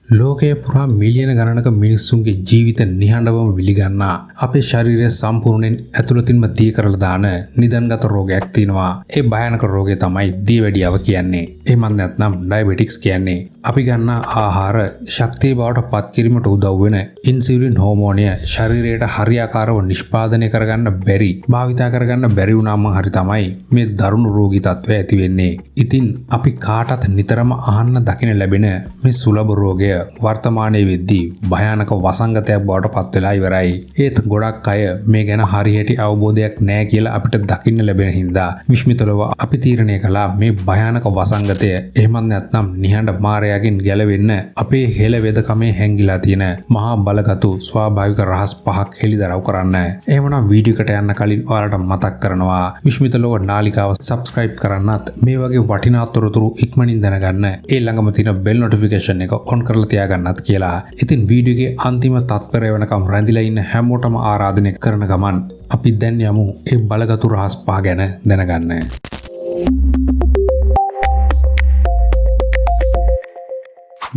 ලෝකයේ පුරා මිලියන ගණනක මිනිස්සුන්ගේ ජීවිත නිහඬවම විලිගන්නා අපේ ශරීරය සම්පූර්ණයෙන් ඇතුළතින්ම දී කරලා දාන නිදන්ගත රෝගයක් තියෙනවා. ඒ භයානක රෝගය තමයි දියවැඩියාව කියන්නේ. එහෙමත් නැත්නම් ඩයබටික්ස් කියන්නේ. අපි ගන්නා ආහාර ශක්තිය බවට පත් කිරීමට උදව් වෙන ඉන්සියුලින් හෝමෝනය ශරීරයට හරියාකාරව නිෂ්පාදනය කරගන්න බැරි, භාවිතා කරගන්න බැරි වුණාම හරි තමයි මේ දරුණු රෝගී තත්ත්වය ඇති වෙන්නේ. ඉතින් අපි කාටත් නිතරම අහන්න දකින්න ලැබෙන මේ සුලභ රෝගය වර්තමානයේ වෙද්දී භයානක වසංගතයක් බවට පත් වෙලා ඉවරයි. ඒත් ගොඩක් අය මේ ගැන හරියට අවබෝධයක් නැහැ කියලා අපිට දකින්න ලැබෙන හින්දා විශ්මිතලව අපි තීරණය කළා මේ භයානක වසංගතය එහෙමත් නැත්නම් නිහඬ මාරයාගෙන් ගැලවෙන්න අපේ හෙළ වෙදකමේ හැංගිලා තියෙන මහා බලගතු ස්වාභාවික රහස් පහක් හෙළිදරව් කරන්න. එහෙමනම් වීඩියෝ එකට යන්න කලින් ඔයාලට මතක් කරනවා විශ්මිතලව නාලිකාව subscribe කරන්නත් මේ වගේ වටිනා තොරතුරු ඉක්මනින් දැනගන්න ඒ ළඟම තියෙන bell notification එක on කරලා තියාගන්නත් කියලා. ඉතින් වීඩියෝ එකේ අන්තිම තත්පරය වෙනකම් රැඳිලා ඉන්න හැමෝටම ආරාධනය කරන ගමන් අපි දැන් යමු ඒ බලගතු රහස් පහ ගැන දැනගන්න.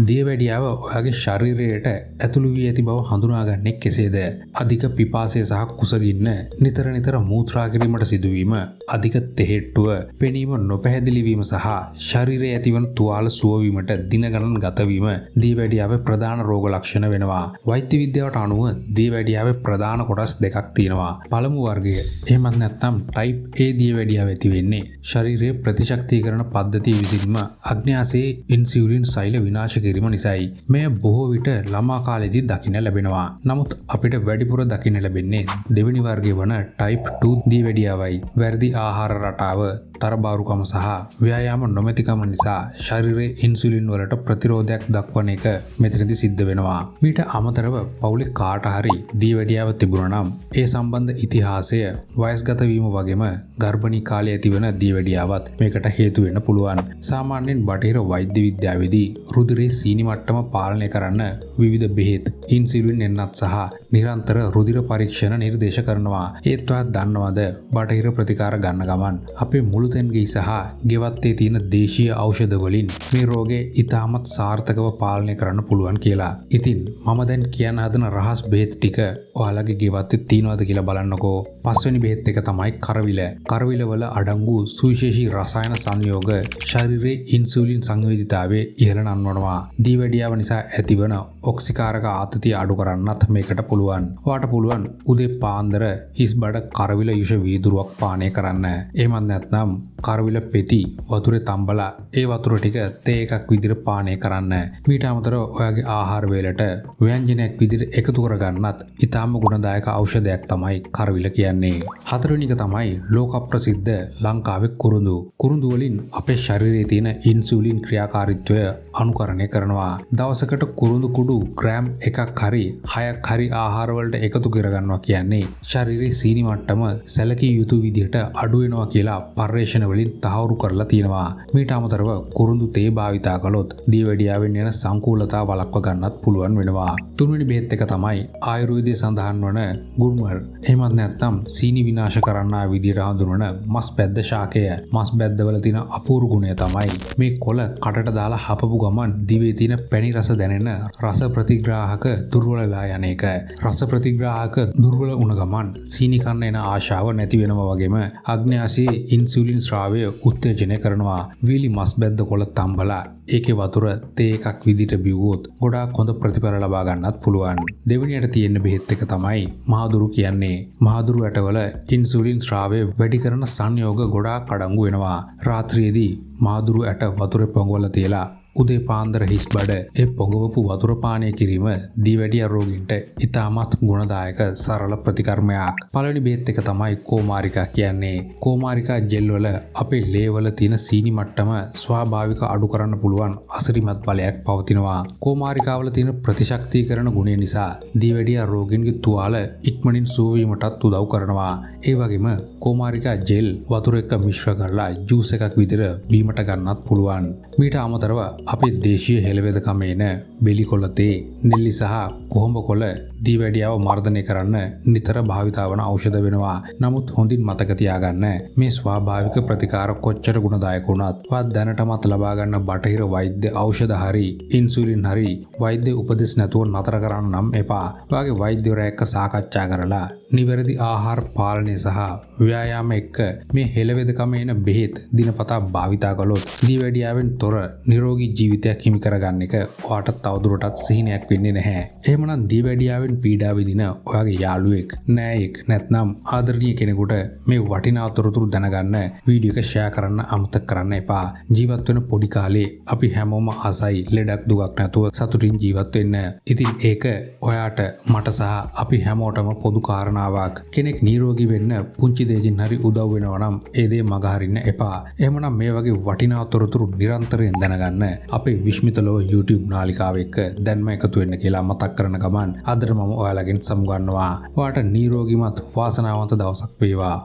දියවැඩියාව ඔයාගේ ශරීරයට ඇතුළු වී ඇති බව හඳුනාගන්නේ කෙසේද? අධික පිපාසය සහ කුසගින්න, නිතර මූත්‍රා කිරීමට සිදුවීම, අධික තෙහෙට්ටුව, පෙනීම නොපැහැදිලි වීම සහ ශරීරයේ ඇතිවන තුවාල සුව වීමට දින ගණන් ගත වීම දියවැඩියාවේ ප්‍රධාන රෝග ලක්ෂණ වෙනවා. වෛද්‍ය විද්‍යාවට අනුව දියවැඩියාවේ ප්‍රධාන කොටස් දෙකක් තියෙනවා. පළමු වර්ගය එහෙමත් නැත්නම් ටයිප් A දියවැඩියාව ඇති වෙන්නේ ශරීරයේ ප්‍රතිශක්තිකරණ පද්ධතිය විසින්ම අග්න්‍යාසයේ ඉන්සියුලින් සෛල විනාශ කිරීම නිසායි. මෙය බොහෝ විට ළමා කාලේදී දකින්න ලැබෙනවා. නමුත් අපිට වැඩිපුර දකින්න ලැබෙන්නේ දෙවෙනි වර්ගය වන ටයිප් 2 දියවැඩියාවයි. වැරදි ආහාර රටාව, තරබාරුකම සහ ව්‍යායාම නොමැතිකම නිසා ශරීරයේ ඉන්සියුලින් වලට ප්‍රතිරෝධයක් දක්වන එක මෙතනදී සිද්ධ වෙනවා. මීට අමතරව පවුලේ කාට හරි දියවැඩියාව තිබුණා නම් ඒ සම්බන්ධ ඉතිහාසය, වයස්ගත වීම වගේම ගර්භණී කාලයේ ඇතිවන දියවැඩියාවත් මේකට හේතු වෙන්න පුළුවන්. සාමාන්‍යයෙන් බටහිර වෛද්‍ය විද්‍යාවේදී රුධිරයේ සීනි මට්ටම පාලනය කරන්න විවිධ බෙහෙත්, ඉන්සියුලින් එන්නත් සහ නිරන්තර රුධිර පරීක්ෂණ නිර්දේශ කරනවා. ඒත් ඔයා දන්නවද බටහිර ප්‍රතිකාර ගන්න ගමන් අපේ මුළුතැන්ගේ සහ ගෙවත්තේ තියෙන දේශීය ඖෂධ වලින් මේ රෝගේ ඉතාමත් සාර්ථකව පාලනය කරන්න පුළුවන් කියලා. ඉතින් මම දැන් කියන්න හදන රහස් බෙහෙත් ටික ඔයාලගේ ගෙවත්තේ තියෙනවද කියලා බලන්නකෝ. පස්වෙනි බෙහෙත් එක තමයි කරවිල. කරවිල වල අඩංගු සුවිශේෂී රසායන සංයෝග ශරීරයේ ඉන්සියුලින් සංවේදීතාවයේ ඉහළ නංවනවා. දියවැඩියාව නිසා ඇතිවන ඔක්සිකාරක ආතතිය අඩු කරන්නත් මේකට පුළුවන්. ඔයාට පුළුවන් උදේ පාන්දර හිස් බඩ කරවිල යුෂ වීදුරුවක් පානය කරන්න. එහෙමත් නැත්නම් කරවිල පෙති වතුරේ තම්බලා ඒ වතුර ටික තේ එකක් විදිහට පානය කරන්න. මීට අමතරව ඔයාගේ ආහාර වේලට ව්‍යංජනයක් විදිහට එකතු කරගන්නත් ඉතාම ගුණදායක ඖෂධයක් තමයි කරවිල කියන්නේ. හතරවෙනි එක තමයි ලෝක ප්‍රසිද්ධ ලංකාවේ කුරුඳු. කුරුඳු වලින් අපේ ශරීරයේ තියෙන ඉන්සියුලින් ක්‍රියාකාරීත්වය අනුකරණය කරනවා. දවසකට කුරුඳු කුඩු ග්‍රෑම් එකක් හරි 6ක් හරි ආහාර වලට එකතු කරගන්නවා කියන්නේ ශරීරයේ සීනි මට්ටම සැලකිය යුතු විදිහට අඩු වෙනවා කියලා පර්යේෂණ වලින් තහවුරු කරලා තියෙනවා. මීට අමතරව කුරුඳු තේ භාවිතා කළොත් දියවැඩියාවෙන් එන සංකූලතා වළක්ව ගන්නත් පුළුවන් වෙනවා. තුන්වෙනි බෙහෙත් එක තමයි ආයුර්වේදයේ සඳහන් වන ගුල්මර්. එහෙමත් නැත්නම් සීනි විනාශ කරන්නා විදිහට හඳුන්වන මස් බැද්ද ශාකය. මස් බැද්දවල තියෙන අපූර්ව ගුණය තමයි මේ කොළ කටට දාලා හපපු ගමන් දිවේ තියෙන පැණි රස දැනෙන රස ප්‍රතිග්‍රාහක දුර්වලලා යන එක. රස ප්‍රතිග්‍රාහක දුර්වල වුණ ගමන් සීනි කන්න එන ආශාව නැති වෙනවා වගේම අග්න්‍යාසයේ ඉන්සියුලින් ස්‍රාවය උත්තේජනය කරනවා. වීලි මස් බැද්ද කොළ තම්බලා ඒකේ වතුර තේ එකක් විදිහට බිව්වොත් ගොඩාක් හොඳ ප්‍රතිඵල ලබා ගන්නත් පුළුවන්. දෙවෙනියට තියෙන බෙහෙත් එක තමයි මහදුරු කියන්නේ. මහදුරු ඇටවල ඉන්සියුලින් ස්‍රාවය වැඩි කරන සංයෝග ගොඩාක් අඩංගු වෙනවා. රාත්‍රියේදී මහදුරු ඇට වතුරේ පොඟවලා තියලා උදේ පාන්දර හිස් බඩ ඒ පොඟවපු වතුර පානය කිරීම දියවැඩියා රෝගීන්ට ඉතාමත් ගුණදායක සරල ප්‍රතිකර්මයක්. පළවෙනි බෙහෙත් එක තමයි කෝමාරිකා කියන්නේ. කෝමාරිකා ජෙල් වල අපේ ලේ වල තියෙන සීනි මට්ටම ස්වාභාවික අඩු කරන්න පුළුවන් අසිරිමත් බලයක් පවතිනවා. කෝමාරිකාවල තියෙන ප්‍රතිශක්තිකරණ ගුණය නිසා දියවැඩියා රෝගීන්ගේ තුවාල ඉක්මනින් සුව වීමටත් උදව් කරනවා. ඒ වගේම කෝමාරිකා ජෙල් වතුර එක්ක මිශ්‍ර කරලා ජූස් එකක් විදිහට බීමට ගන්නත් පුළුවන්. මීට අමතරව අපේ දේශීය හෙළවෙදකමේන බෙලිකොළ තේ, නෙල්ලි සහ කොහොඹ කොළ දියවැඩියාව මර්ධනය කරන්න නිතර භාවිතා වන ඖෂධ වෙනවා. නමුත් හොඳින් මතක තියාගන්න මේ ස්වාභාවික ප්‍රතිකාර කොච්චර ගුණදායක වුණත් වත් දැනටමත් ලබා ගන්න බටහිර වෛද්‍ය ඖෂධ හරි ඉන්සුලින් හරි වෛද්‍ය උපදෙස් නැතුව නතර කරන්න නම් එපා. ඔයාගේ වෛද්‍යවරයා එක්ක සාකච්ඡා කරලා නිවැරදි ආහාර පාලනය සහ ව්‍යායාම එක්ක මේ හෙළවෙදකම එන බෙහෙත් දිනපතා භාවිතා කළොත් දියවැඩියාවෙන් තොර නිරෝගී ජීවිතයක් හිමි කරගන්න එක ඔයාට තවදුරටත් සිහිනයක් වෙන්නේ නැහැ. එහෙමනම් දියවැඩියාවෙන් පීඩා විඳින ඔයාගේ යාළුවෙක්, නෑයෙක් නැත්නම් ආදරණීය කෙනෙකුට මේ වටිනා තොරතුරු දැනගන්න වීඩියෝ එක ෂෙයා කරන්න අමතක කරන්න එපා. ජීවත් වෙන පොඩි කාලේ අපි හැමෝම ආසයි ලෙඩක් දුකක් නැතුව සතුටින් ජීවත් වෙන්න. ඉතින් ඒක ඔයාට මට සහ අපි හැමෝටම පොදු කාරණාවක්. කෙනෙක් නිරෝගී වෙන්න පුංචි දෙයකින් හරි උදව් වෙනවා නම් ඒ දේ මගහරින්න එපා. එහෙමනම් මේ වගේ වටිනා තොරතුරු නිරන්තරයෙන් දැනගන්න අපේ විශ්මිත ලෝක YouTube නාලිකාව එක්ක දැන්ම එකතු වෙන්න කියලා මතක් කරන ගමන් අදට මම ඔයාලගෙන් සමුගන්නවා. ඔයාට නිරෝගීමත් වාසනාවන්ත දවසක් වේවා.